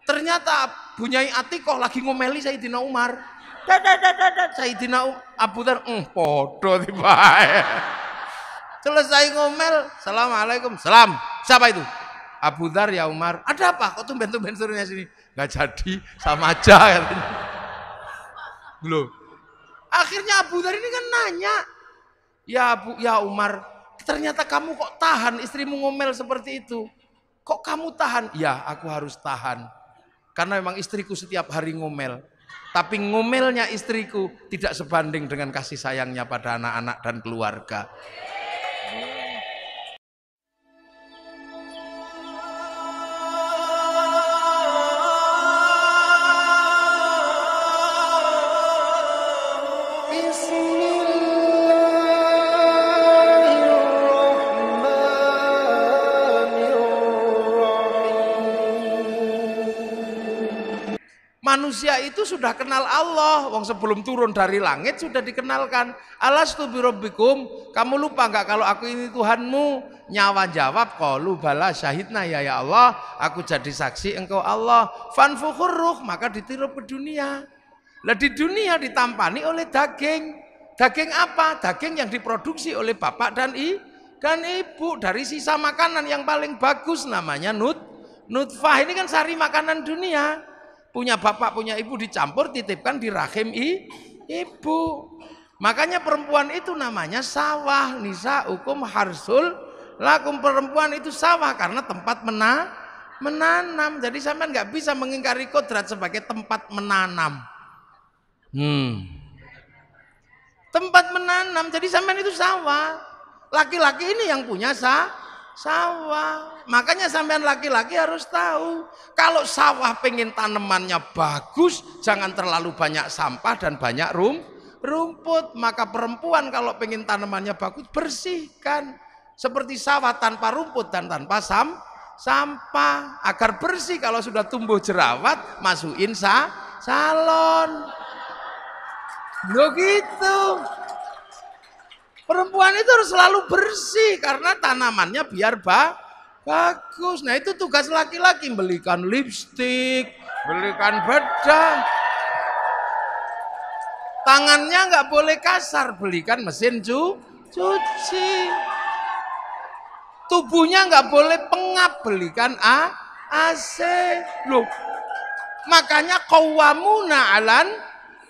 Ternyata Bunyai Atikoh lagi ngomeli Sayyidina Umar. Sayyidina Abu Dzar podo tibae. Selesai ngomel, assalamualaikum, salam. Siapa itu? Abu Dzar ya Umar. Ada apa? Kok tumben-tumben suruhnya sini? Nggak jadi, sama aja katanya. Belum. Akhirnya Abu Dzar ini kan nanya, ya Umar, ternyata kamu kok tahan istrimu ngomel seperti itu? Kok kamu tahan? Ya, aku harus tahan. Karena memang istriku setiap hari ngomel. Tapi ngomelnya istriku tidak sebanding dengan kasih sayangnya pada anak-anak dan keluarga. Manusia itu sudah kenal Allah, wong sebelum turun dari langit sudah dikenalkan. Alastu birabbikum, kamu lupa enggak kalau aku ini Tuhanmu? Nyawa jawab, qalu bala syahidna ya Allah, aku jadi saksi engkau Allah. Fanfukhur ruh, maka ditirup ke dunia. Lah di dunia ditampani oleh daging. Daging apa? Daging yang diproduksi oleh bapak dan ibu dari sisa makanan yang paling bagus, namanya nutfah. Ini kan sari makanan dunia. Punya bapak, punya ibu dicampur, titipkan di rahim ibu. Makanya perempuan itu namanya sawah. Nisa hukum harsul lakum, perempuan itu sawah karena tempat menanam. Jadi sampean nggak bisa mengingkari kodrat sebagai tempat menanam. Tempat menanam. Jadi sampean itu sawah. Laki-laki ini yang punya sawah. Makanya sampean laki-laki harus tahu, kalau sawah pengen tanamannya bagus, jangan terlalu banyak sampah dan banyak rumput. Maka perempuan kalau pengen tanamannya bagus, bersihkan. Seperti sawah tanpa rumput dan tanpa sampah. Agar bersih, kalau sudah tumbuh jerawat, masukin salon. Loh gitu. Perempuan itu harus selalu bersih karena tanamannya biar bagus. Nah itu tugas laki-laki, belikan lipstik, belikan bedak. Tangannya nggak boleh kasar, belikan mesin cuci. Tubuhnya nggak boleh pengap, belikan AC. Loh, makanya qawwamuna 'alan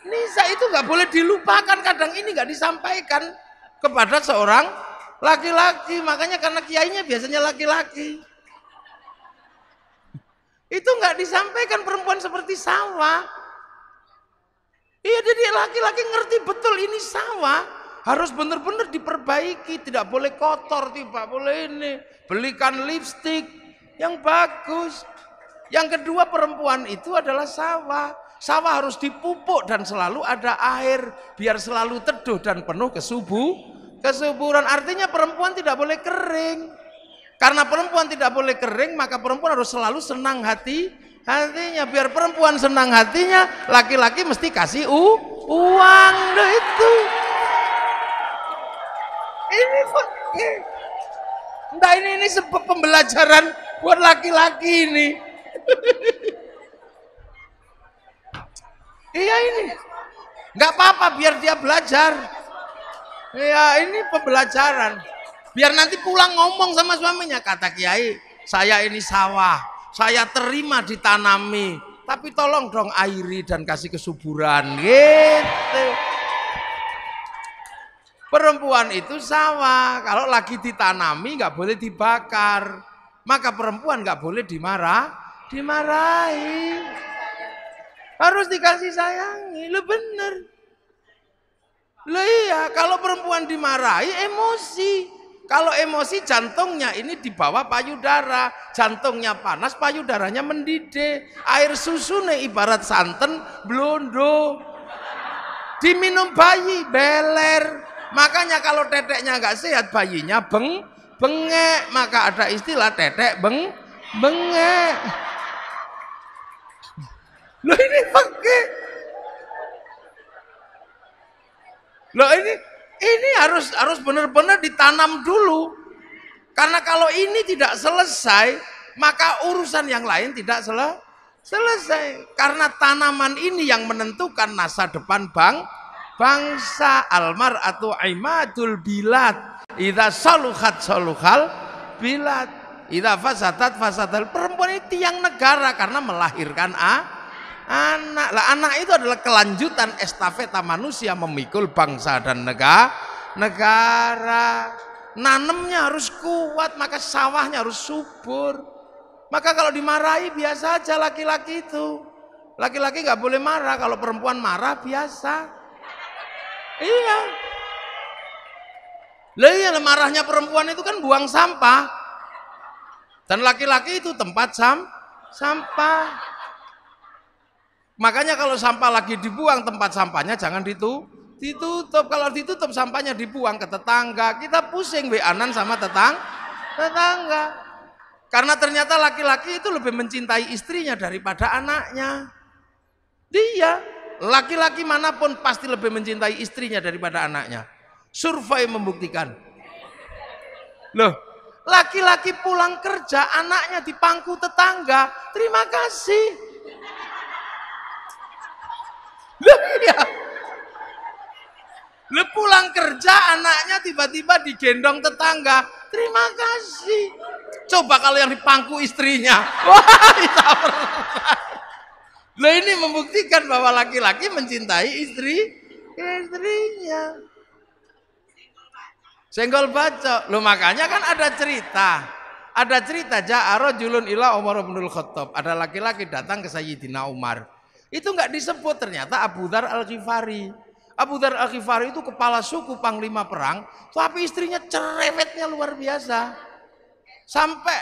nisa itu nggak boleh dilupakan. Kadang ini nggak disampaikan kepada seorang laki-laki. Makanya karena kiainya biasanya laki-laki, itu nggak disampaikan perempuan seperti sawah. Iya, jadi laki-laki ngerti betul ini sawah, harus benar-benar diperbaiki, tidak boleh kotor, tidak boleh ini. Belikan lipstik yang bagus. Yang kedua, perempuan itu adalah sawah. Sawah harus dipupuk dan selalu ada air biar selalu teduh dan penuh kesuburan. Artinya perempuan tidak boleh kering. Karena perempuan tidak boleh kering, maka perempuan harus selalu senang hatinya. Biar perempuan senang hatinya, laki-laki mesti kasih uang. Nah itu. Ini sebab pembelajaran buat laki-laki ini. Iya ini, nggak apa-apa biar dia belajar. Ya ini pembelajaran. Biar nanti pulang ngomong sama suaminya, kata kiai, saya ini sawah, saya terima ditanami, tapi tolong dong airi dan kasih kesuburan. Gitu. Perempuan itu sawah, kalau lagi ditanami nggak boleh dibakar, maka perempuan nggak boleh dimarahi. Harus dikasih sayangi, lo bener. Lo iya, kalau perempuan dimarahi emosi. Kalau emosi jantungnya ini di bawah payudara, jantungnya panas, payudaranya mendidih. Air susu nih ibarat santan blondo. Diminum bayi beler. Makanya kalau teteknya nggak sehat, bayinya bengek. Maka ada istilah tetek bengek. Loh ini pakai. Loh ini harus benar-benar ditanam dulu. Karena kalau ini tidak selesai, maka urusan yang lain tidak Selesai. Karena tanaman ini yang menentukan masa depan bangsa. Almar'atu imadul bilad. Idza saluhat saluhal bilad. Idza fasadat fasadal. Perempuan ini tiang negara karena melahirkan anak. Lah anak itu adalah kelanjutan estafeta manusia memikul bangsa dan negara. Nanemnya harus kuat, maka sawahnya harus subur. Maka kalau dimarahi biasa aja laki-laki itu. Laki-laki nggak boleh marah, kalau perempuan marah biasa. Iya. Lah iya, marahnya perempuan itu kan buang sampah. Dan laki-laki itu tempat sampah. Makanya kalau sampah lagi dibuang, tempat sampahnya jangan ditutup. Kalau ditutup sampahnya dibuang ke tetangga. Kita pusing WA-an sama tetangga. Karena ternyata laki-laki itu lebih mencintai istrinya daripada anaknya. Dia, laki-laki manapun pasti lebih mencintai istrinya daripada anaknya. Survei membuktikan. Loh, laki-laki pulang kerja, anaknya di pangku tetangga. Terima kasih. Loh, iya. Loh, pulang kerja, anaknya tiba-tiba digendong tetangga. Terima kasih. Coba kalau yang di pangku istrinya. Wah, loh, ini membuktikan bahwa laki-laki mencintai istrinya. Senggol bacok. Loh, makanya kan ada cerita. Ada cerita ja'arajulun ila Umar bin Khattab. Ada laki-laki datang ke Sayyidina Umar. Itu enggak disebut, ternyata Abu Dzar Al-Ghifari. Abu Dzar Al-Ghifari itu kepala suku panglima perang, tapi istrinya cerewetnya luar biasa. Sampai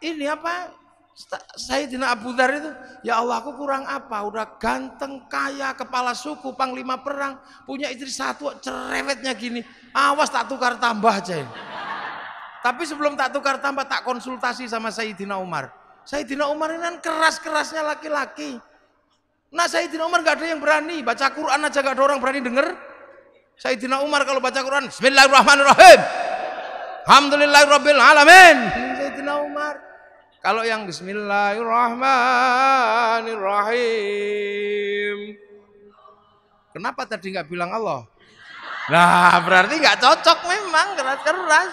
ini apa? Sayyidina Abu Dzar itu, ya Allah, aku kurang apa? Udah ganteng, kaya, kepala suku, panglima perang, punya istri satu, cerewetnya gini. Awas tak tukar tambah aja. Tapi sebelum tak tukar tambah, tak konsultasi sama Sayyidina Umar. Sayyidina Umar ini kan keras-kerasnya laki-laki. Nah, Sayyidina Umar gak ada yang berani baca Quran aja, gak ada orang berani denger. Sayyidina Umar kalau baca Quran, Bismillahirrahmanirrahim, Alhamdulillahirabbil alamin. Sayyidina Umar. Kalau yang Bismillahirrahmanirrahim, kenapa tadi nggak bilang Allah? Nah, berarti nggak cocok memang, keras-keras.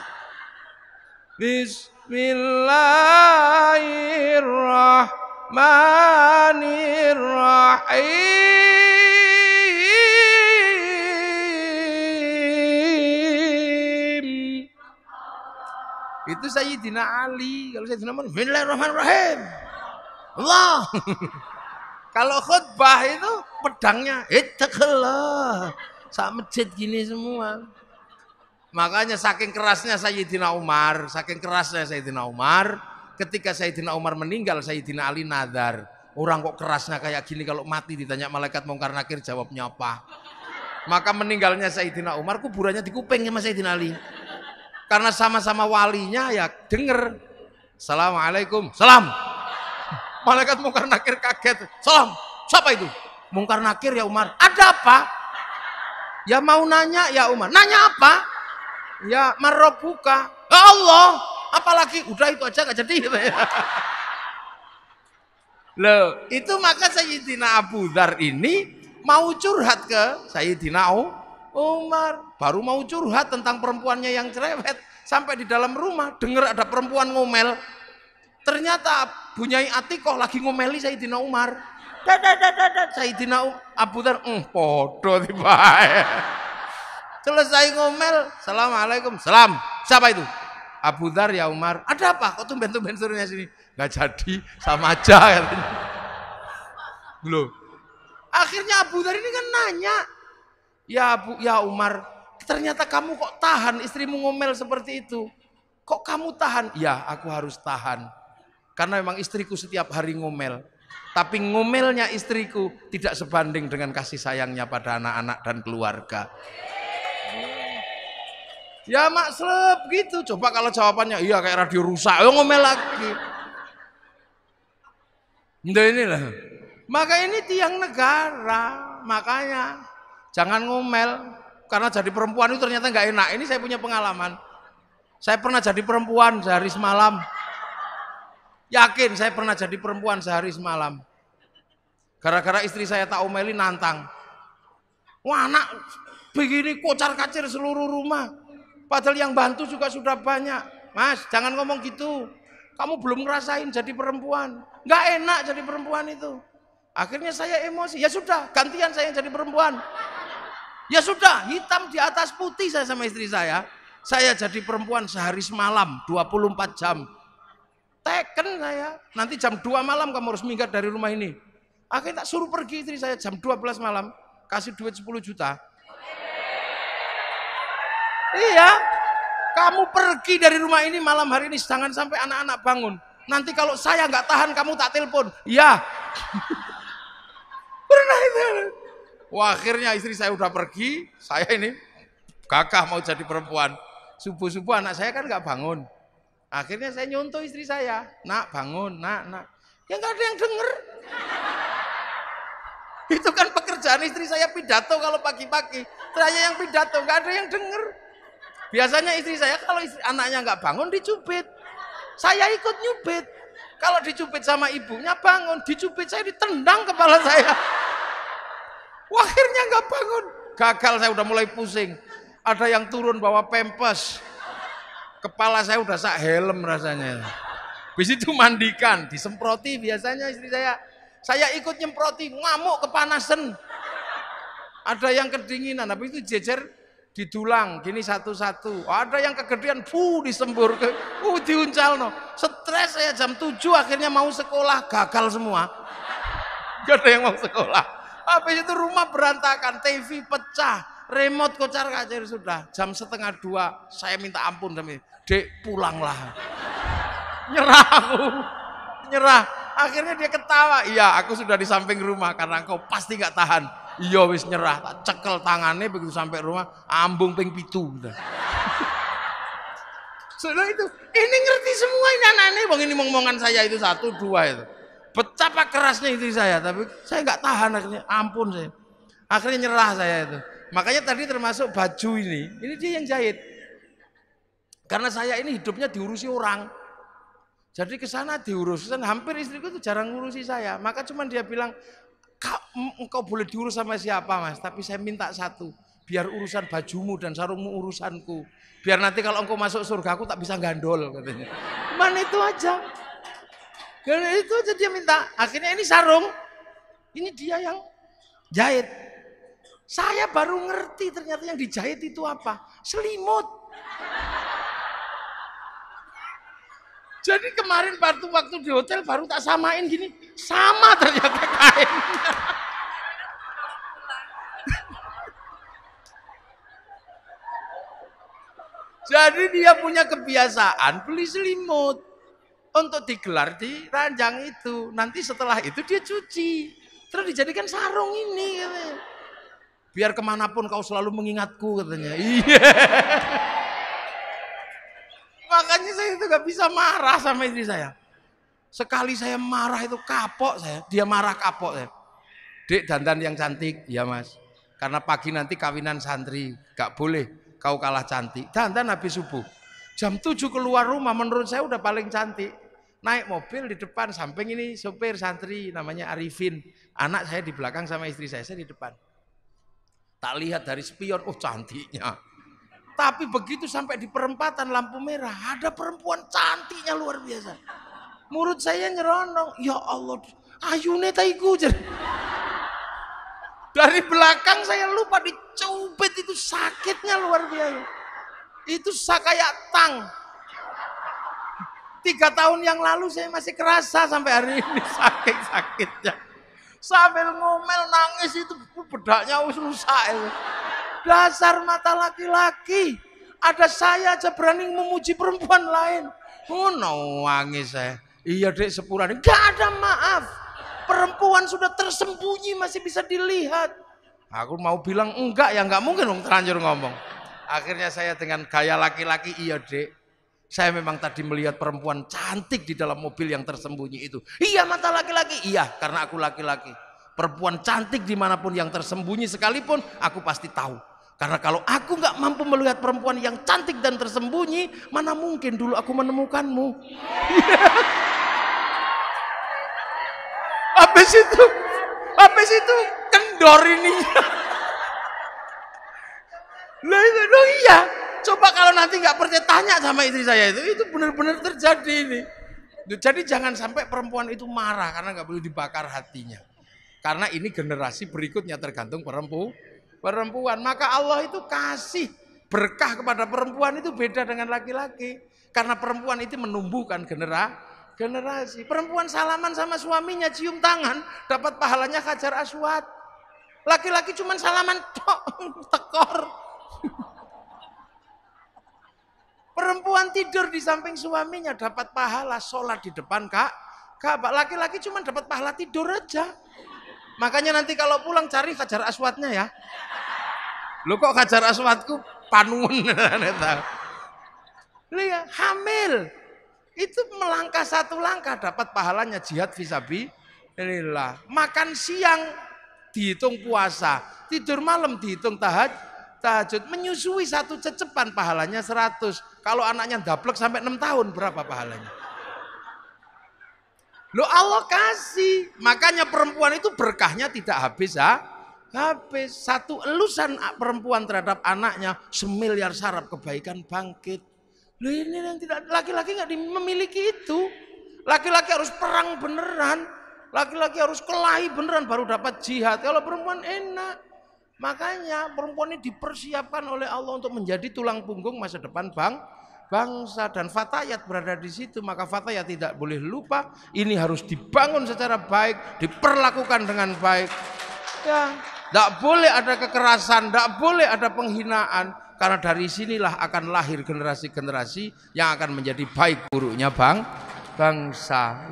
Bismillahirrahmanirrahim. Itu Sayyidina Ali. Kalau Sayyidina Umar, Bismillahirrahmanirrahim, Allah. Kalau khutbah itu pedangnya, ittaqillah. Sak masjid gini semua. Makanya saking kerasnya Sayyidina Umar, ketika Sayyidina Umar meninggal, Sayyidina Ali nadar. Orang kok kerasnya kayak gini, kalau mati ditanya malaikat Mungkar Nakir jawabnya apa? Maka meninggalnya Sayyidina Umar, kuburannya di kuping sama Sayyidina Ali. Karena sama-sama walinya, ya denger. Assalamualaikum, salam. Malaikat Mungkar Nakir kaget, salam. Siapa itu? Mungkar Nakir, ya Umar. Ada apa? Ya mau nanya, ya Umar. Nanya apa? Ya marrobuka. Ya Allah. Apalagi udah itu aja gak jadi. Loh, itu maka Sayyidina Abu Dzar ini mau curhat ke Sayyidina Umar. Baru mau curhat tentang perempuannya yang cerewet. Sampai di dalam rumah dengar ada perempuan ngomel. Ternyata Bunyai Atikoh lagi ngomeli Sayyidina Umar. Sayyidina Abu Dzar podo tiba. Selesai ngomel, Assalamualaikum, salam. Siapa itu? Abu Dzar, ya Umar. Ada apa? Kok tumben-tumben suruhnya sini? Nggak jadi, sama aja katanya. Loh. Akhirnya Abu Dzar ini kan nanya, ya Umar, ternyata kamu kok tahan istrimu ngomel seperti itu? Kok kamu tahan? Ya, aku harus tahan. Karena memang istriku setiap hari ngomel. Tapi ngomelnya istriku tidak sebanding dengan kasih sayangnya pada anak-anak dan keluarga. Ya makslub gitu. Coba kalau jawabannya iya kayak radio rusak, ngomel lagi. Nah inilah. Maka ini tiang negara. Makanya jangan ngomel. Karena jadi perempuan itu ternyata nggak enak. Ini saya punya pengalaman. Saya pernah jadi perempuan sehari semalam. Yakin saya pernah jadi perempuan sehari semalam. Gara-gara istri saya tak omeli nantang. Wah, anak begini kocar-kacir seluruh rumah. Padahal yang bantu juga sudah banyak. Mas, jangan ngomong gitu. Kamu belum ngerasain jadi perempuan. Nggak enak jadi perempuan itu. Akhirnya saya emosi. Ya sudah, gantian saya jadi perempuan. Ya sudah, hitam di atas putih saya sama istri saya. Saya jadi perempuan sehari semalam, 24 jam. Teken saya. Nanti jam 2 malam kamu harus minggat dari rumah ini. Akhirnya tak suruh pergi istri saya jam 12 malam. Kasih duit 10 juta. Iya. Kamu pergi dari rumah ini malam hari ini. Jangan sampai anak-anak bangun. Nanti kalau saya nggak tahan kamu tak telepon. Iya. Pernah itu. Wah, akhirnya istri saya udah pergi, saya ini gagah mau jadi perempuan. Subuh-subuh anak saya kan nggak bangun. Akhirnya saya nyontoh istri saya, nak bangun, nak. Ya nggak ada yang denger. Itu kan pekerjaan istri saya pidato kalau pagi-pagi. Saya yang pidato, nggak ada yang denger. Biasanya istri saya kalau anaknya nggak bangun dicubit, saya ikut nyubit. Kalau dicubit sama ibunya bangun, dicubit saya ditendang kepala saya. Wah, akhirnya nggak bangun. Gagal, saya udah mulai pusing. Ada yang turun bawa pempes. Kepala saya udah sak helm rasanya. Habis itu mandikan, disemproti biasanya istri saya. Saya ikut nyemproti, ngamuk kepanasan. Ada yang kedinginan, habis itu jejer didulang, gini satu-satu. Ada yang kegedean, disembur ke, diuncal no. Stres saya jam 7 akhirnya mau sekolah, gagal semua. Gak ada yang mau sekolah. Habis itu rumah berantakan, TV pecah, remote kocar-kacir sudah. Jam 1:30 saya minta ampun sama Dek, pulanglah. Nyerah aku. Nyerah. Akhirnya dia ketawa. Iya, aku sudah di samping rumah karena engkau pasti gak tahan. Iya wis nyerah. Tak cekel tangannya begitu sampai rumah, ambung ping 7 udah. Sudah itu. Ini ngerti semua ini anak-anak. Bang ini ngomongan saya itu 1, 2 itu. Betapa kerasnya istri saya, tapi saya nggak tahan akhirnya, ampun saya. Akhirnya nyerah saya itu. Makanya tadi termasuk baju ini dia yang jahit. Karena saya ini hidupnya diurusi orang. Jadi ke sana diurus, hampir istriku itu jarang ngurusi saya. Maka cuman dia bilang, engkau boleh diurus sama siapa mas, tapi saya minta satu, biar urusan bajumu dan sarungmu urusanku. Biar nanti kalau engkau masuk surga aku tak bisa gandol katanya. Mana itu aja. Karena itu aja dia minta. Akhirnya ini sarung, ini dia yang jahit. Saya baru ngerti ternyata yang dijahit itu apa? Selimut. Jadi kemarin waktu di hotel baru tak samain gini, sama ternyata kainnya. Jadi dia punya kebiasaan beli selimut. Untuk digelar di ranjang itu. Nanti setelah itu dia cuci. Terus dijadikan sarung ini. Katanya. Biar kemanapun kau selalu mengingatku katanya. Iya. Makanya saya itu gak bisa marah sama istri saya. Sekali saya marah itu kapok saya. Dia marah kapok saya. Dek dandan yang cantik. Ya mas. Karena pagi nanti kawinan santri. Gak boleh kau kalah cantik. Dandan habis subuh. Jam 7 keluar rumah menurut saya udah paling cantik. Naik mobil di depan, samping ini sopir santri namanya Arifin. Anak saya di belakang sama istri saya di depan. Tak lihat dari spion, oh cantiknya. Tapi begitu sampai di perempatan lampu merah, ada perempuan cantiknya luar biasa. Mulut saya nyeronong, ya Allah, ayune taiku. Dari belakang saya lupa dicubit, itu sakitnya luar biasa. Itu kayak tang. 3 tahun yang lalu saya masih kerasa sampai hari ini sakit-sakitnya. Sambil ngomel nangis itu bedaknya rusak itu. Dasar mata laki-laki. Ada saya aja berani memuji perempuan lain. Oh nangis saya. Iya dek sepurane. Gak ada maaf. Perempuan sudah tersembunyi masih bisa dilihat. Aku mau bilang enggak ya enggak mungkin dong terlanjur ngomong. Akhirnya saya dengan gaya laki-laki, iya dek. Saya memang tadi melihat perempuan cantik di dalam mobil yang tersembunyi itu. Iya mata laki-laki, iya karena aku laki-laki. Perempuan cantik dimanapun yang tersembunyi sekalipun aku pasti tahu. Karena kalau aku nggak mampu melihat perempuan yang cantik dan tersembunyi, mana mungkin dulu aku menemukanmu. Habis itu Habis itu kendor ini. Loh iya. Coba kalau nanti nggak percaya, tanya sama istri saya itu benar-benar terjadi ini. Jadi jangan sampai perempuan itu marah karena nggak boleh dibakar hatinya. Karena ini generasi berikutnya tergantung perempuan. Maka Allah itu kasih berkah kepada perempuan itu beda dengan laki-laki. Karena perempuan itu menumbuhkan generasi. Perempuan salaman sama suaminya, cium tangan, dapat pahalanya Hajar Aswad. Laki-laki cuma salaman tekor. Perempuan tidur di samping suaminya dapat pahala sholat di depan Ka'bah. Laki-laki cuma dapat pahala tidur aja. Makanya nanti kalau pulang cari Hajar Aswadnya ya. Lo kok Hajar Aswadku panun. Lihat, hamil. Itu melangkah satu langkah dapat pahalanya jihad fisabilillah. Makan siang dihitung puasa, tidur malam dihitung tahajud, menyusui satu cecepan pahalanya 100. Kalau anaknya daplek sampai 6 tahun berapa pahalanya? Loh Allah kasih. Makanya perempuan itu berkahnya tidak habis habis. Satu elusan perempuan terhadap anaknya semiliar saraf kebaikan bangkit. Loh ini yang tidak, laki-laki nggak memiliki itu. Laki-laki harus perang beneran. Laki-laki harus kelahi beneran baru dapat jihad. Kalau perempuan enak. Makanya perempuan ini dipersiapkan oleh Allah untuk menjadi tulang punggung masa depan bangsa, dan fatayat berada di situ. Maka fatayat tidak boleh lupa, ini harus dibangun secara baik, diperlakukan dengan baik. Ya, tidak boleh ada kekerasan, tidak boleh ada penghinaan, karena dari sinilah akan lahir generasi-generasi yang akan menjadi baik buruknya bangsa.